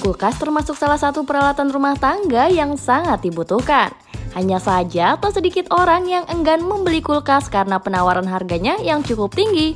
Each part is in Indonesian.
Kulkas termasuk salah satu peralatan rumah tangga yang sangat dibutuhkan. Hanya saja, tak sedikit orang yang enggan membeli kulkas karena penawaran harganya yang cukup tinggi.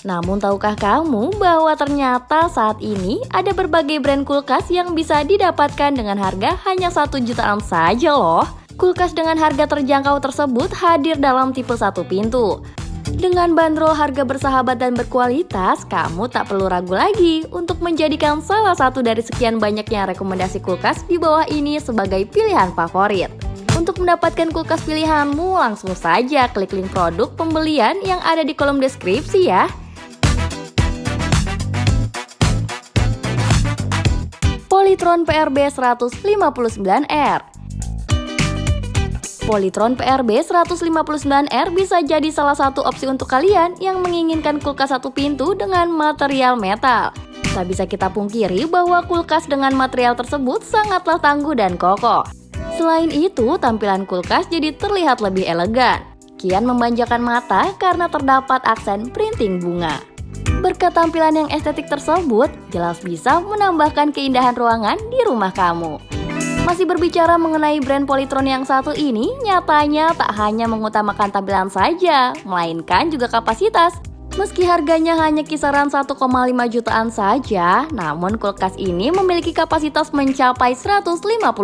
Namun tahukah kamu bahwa ternyata saat ini ada berbagai brand kulkas yang bisa didapatkan dengan harga hanya 1 jutaan saja loh. Kulkas dengan harga terjangkau tersebut hadir dalam tipe 1 pintu. Dengan bandrol harga bersahabat dan berkualitas, kamu tak perlu ragu lagi untuk menjadikan salah satu dari sekian banyaknya rekomendasi kulkas di bawah ini sebagai pilihan favorit. Untuk mendapatkan kulkas pilihanmu, langsung saja klik link produk pembelian yang ada di kolom deskripsi ya. Polytron PRB 159R. Polytron PRB 159R bisa jadi salah satu opsi untuk kalian yang menginginkan kulkas 1 pintu dengan material metal. Tak bisa kita pungkiri bahwa kulkas dengan material tersebut sangatlah tangguh dan kokoh. Selain itu, tampilan kulkas jadi terlihat lebih elegan, kian memanjakan mata karena terdapat aksen printing bunga. Berkat tampilan yang estetik tersebut, jelas bisa menambahkan keindahan ruangan di rumah kamu. Masih berbicara mengenai brand Polytron yang satu ini, nyatanya tak hanya mengutamakan tampilan saja, melainkan juga kapasitas. Meski harganya hanya kisaran 1,5 jutaan saja, namun kulkas ini memiliki kapasitas mencapai 150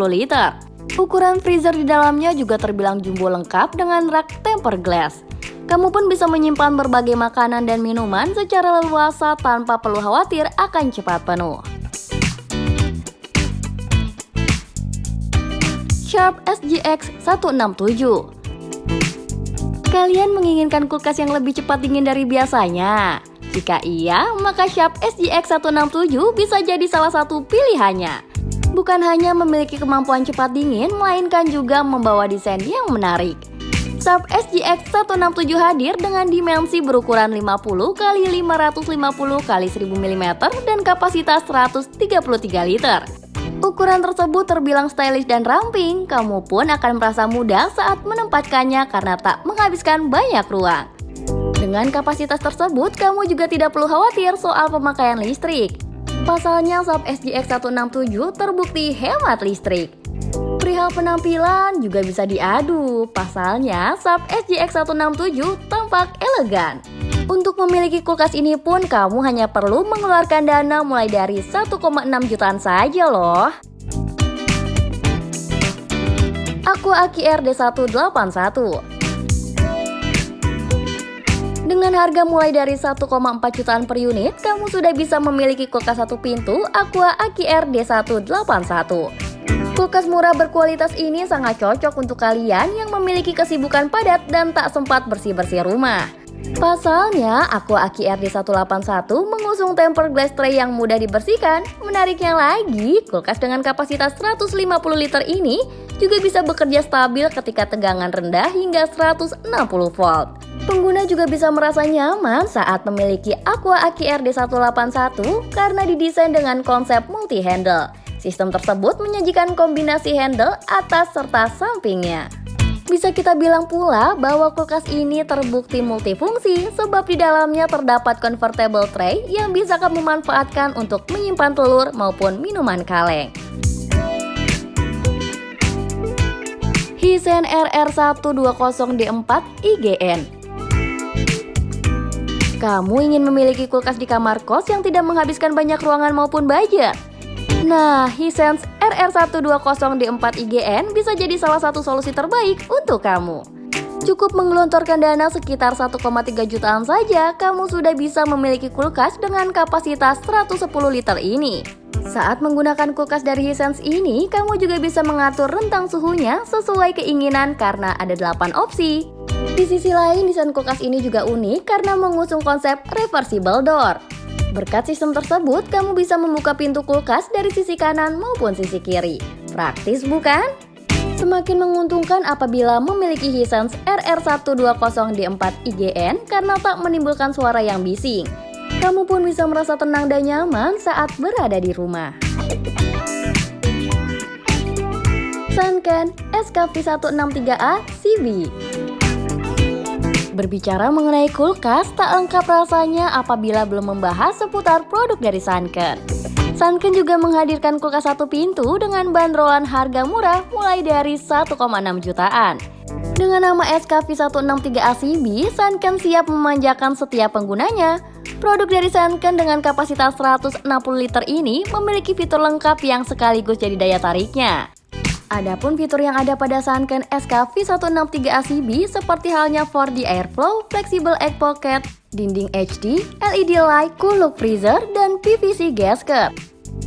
liter. Ukuran freezer di dalamnya juga terbilang jumbo lengkap dengan rak tempered glass. Kamu pun bisa menyimpan berbagai makanan dan minuman secara leluasa tanpa perlu khawatir akan cepat penuh. Sharp SGX 167. Kalian menginginkan kulkas yang lebih cepat dingin dari biasanya? Jika iya, maka Sharp SGX 167 bisa jadi salah satu pilihannya. Bukan hanya memiliki kemampuan cepat dingin, melainkan juga membawa desain yang menarik. Sharp SGX 167 hadir dengan dimensi berukuran 50 x 550 x 1000 mm dan kapasitas 133 liter. Ukuran tersebut terbilang stylish dan ramping, kamu pun akan merasa mudah saat menempatkannya karena tak menghabiskan banyak ruang. Dengan kapasitas tersebut, kamu juga tidak perlu khawatir soal pemakaian listrik. Pasalnya, Sharp SGX 167 terbukti hemat listrik. Perihal penampilan juga bisa diadu, pasalnya Sharp SGX 167 tampak elegan. Untuk memiliki kulkas ini pun kamu hanya perlu mengeluarkan dana mulai dari 1,6 jutaan saja loh. Aqua Aki RD181. Dengan harga mulai dari 1,4 jutaan per unit, kamu sudah bisa memiliki kulkas 1 pintu Aqua Aki RD181. Kulkas murah berkualitas ini sangat cocok untuk kalian yang memiliki kesibukan padat dan tak sempat bersih-bersih rumah. Pasalnya, Aqua Aki RD181 mengusung tempered glass tray yang mudah dibersihkan. Menariknya lagi, kulkas dengan kapasitas 150 liter ini juga bisa bekerja stabil ketika tegangan rendah hingga 160 volt. Pengguna juga bisa merasa nyaman saat memiliki Aqua Aki RD181 karena didesain dengan konsep multi-handle. Sistem tersebut menyajikan kombinasi handle atas serta sampingnya. Bisa kita bilang pula bahwa kulkas ini terbukti multifungsi sebab di dalamnya terdapat convertible tray yang bisa kamu manfaatkan untuk menyimpan telur maupun minuman kaleng. Hisense RR120D4 IGN. Kamu ingin memiliki kulkas di kamar kos yang tidak menghabiskan banyak ruangan maupun budget? Nah, Hisense RR120D4 IGN bisa jadi salah satu solusi terbaik untuk kamu. Cukup menggelontorkan dana sekitar 1,3 jutaan saja, kamu sudah bisa memiliki kulkas dengan kapasitas 110 liter ini. Saat menggunakan kulkas dari Hisense ini, kamu juga bisa mengatur rentang suhunya sesuai keinginan karena ada 8 opsi. Di sisi lain, desain kulkas ini juga unik karena mengusung konsep reversible door. Berkat sistem tersebut, kamu bisa membuka pintu kulkas dari sisi kanan maupun sisi kiri. Praktis bukan? Semakin menguntungkan apabila memiliki Hisense RR120D4 IGN karena tak menimbulkan suara yang bising. Kamu pun bisa merasa tenang dan nyaman saat berada di rumah. Sanken SKV163A CB. Berbicara mengenai kulkas, tak lengkap rasanya apabila belum membahas seputar produk dari Sanken. Sunken juga menghadirkan kulkas satu pintu dengan bandrolan harga murah mulai dari 1,6 jutaan. Dengan nama SKV163ACB, Sunken siap memanjakan setiap penggunanya. Produk dari Sunken dengan kapasitas 160 liter ini memiliki fitur lengkap yang sekaligus jadi daya tariknya. Adapun fitur yang ada pada Sunken SKV163ACB seperti halnya 4D Airflow, Flexible Egg Pocket, dinding HD, LED light, cool look freezer, dan PVC gasket.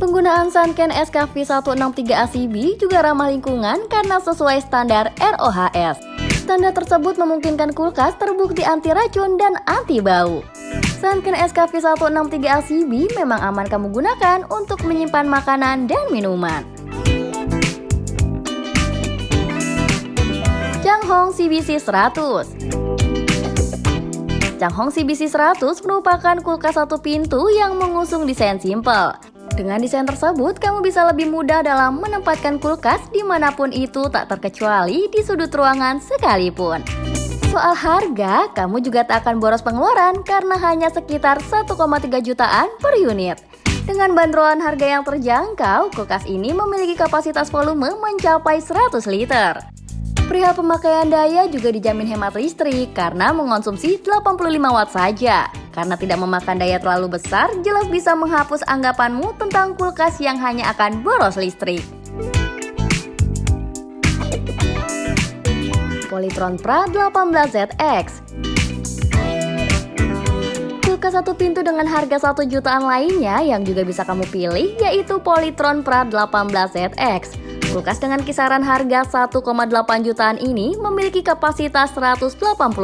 Penggunaan Sunken SKV163ACB juga ramah lingkungan karena sesuai standar RoHS. Standar tersebut memungkinkan kulkas terbukti anti racun dan anti bau. Sunken SKV163ACB memang aman kamu gunakan untuk menyimpan makanan dan minuman. Changhong CBC 100. Changhong CBC 100 merupakan kulkas satu pintu yang mengusung desain simple. Dengan desain tersebut, kamu bisa lebih mudah dalam menempatkan kulkas dimanapun itu, tak terkecuali di sudut ruangan sekalipun. Soal harga, kamu juga tak akan boros pengeluaran karena hanya sekitar 1,3 jutaan per unit. Dengan bandrolan harga yang terjangkau, kulkas ini memiliki kapasitas volume mencapai 100 liter. Perihal pemakaian daya juga dijamin hemat listrik karena mengonsumsi 85 watt saja. Karena tidak memakan daya terlalu besar, jelas bisa menghapus anggapanmu tentang kulkas yang hanya akan boros listrik. Polytron Pra 18ZX. Kulkas satu pintu dengan harga 1 jutaan lainnya yang juga bisa kamu pilih yaitu Polytron Pra 18ZX. Kulkas dengan kisaran harga 1,8 jutaan ini memiliki kapasitas 180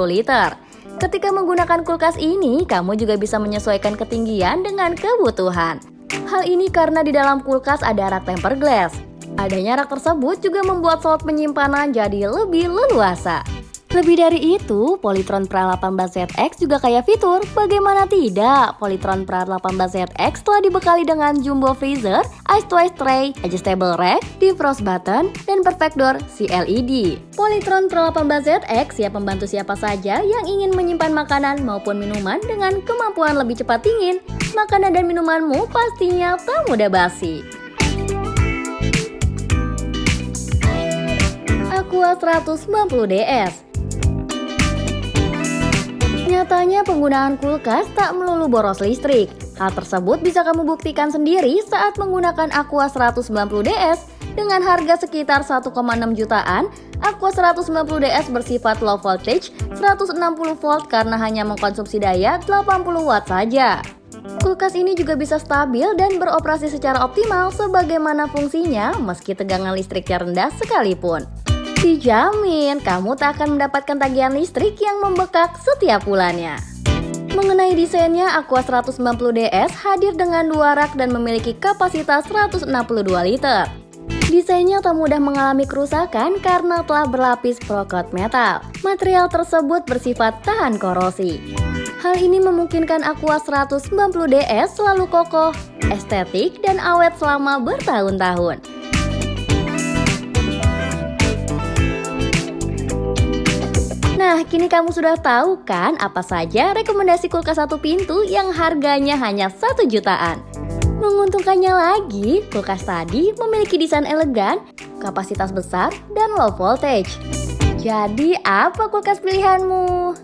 liter. Ketika menggunakan kulkas ini, kamu juga bisa menyesuaikan ketinggian dengan kebutuhan. Hal ini karena di dalam kulkas ada rak tempered glass. Adanya rak tersebut juga membuat slot penyimpanan jadi lebih leluasa. Lebih dari itu, Polytron Pra 18ZX juga kaya fitur. Bagaimana tidak? Polytron Pra 18ZX telah dibekali dengan jumbo freezer, ice twice tray, adjustable rack, defrost button, dan perfect door CLED. Polytron Pro 18ZX siap membantu siapa saja yang ingin menyimpan makanan maupun minuman dengan kemampuan lebih cepat dingin. Makanan dan minumanmu pastinya tak mudah basi. Aqua 190DS. Nyatanya penggunaan kulkas tak melulu boros listrik. Hal tersebut bisa kamu buktikan sendiri saat menggunakan Aqua 190DS. Dengan harga sekitar 1,6 jutaan, Aqua 190DS bersifat low voltage 160 volt karena hanya mengkonsumsi daya 80 watt saja. Kulkas ini juga bisa stabil dan beroperasi secara optimal sebagaimana fungsinya meski tegangan listriknya rendah sekalipun. Dijamin kamu tak akan mendapatkan tagihan listrik yang membekak setiap bulannya. Mengenai desainnya, Aqua 190DS hadir dengan 2 rak dan memiliki kapasitas 162 liter. Desainnya tak mudah mengalami kerusakan karena telah berlapis pro-coat metal. Material tersebut bersifat tahan korosi. Hal ini memungkinkan Aqua 190DS selalu kokoh, estetik, dan awet selama bertahun-tahun. Nah, kini kamu sudah tahu kan apa saja rekomendasi kulkas satu pintu yang harganya hanya 1 jutaan. Menguntungkannya lagi, kulkas tadi memiliki desain elegan, kapasitas besar, dan low voltage. Jadi, apa kulkas pilihanmu?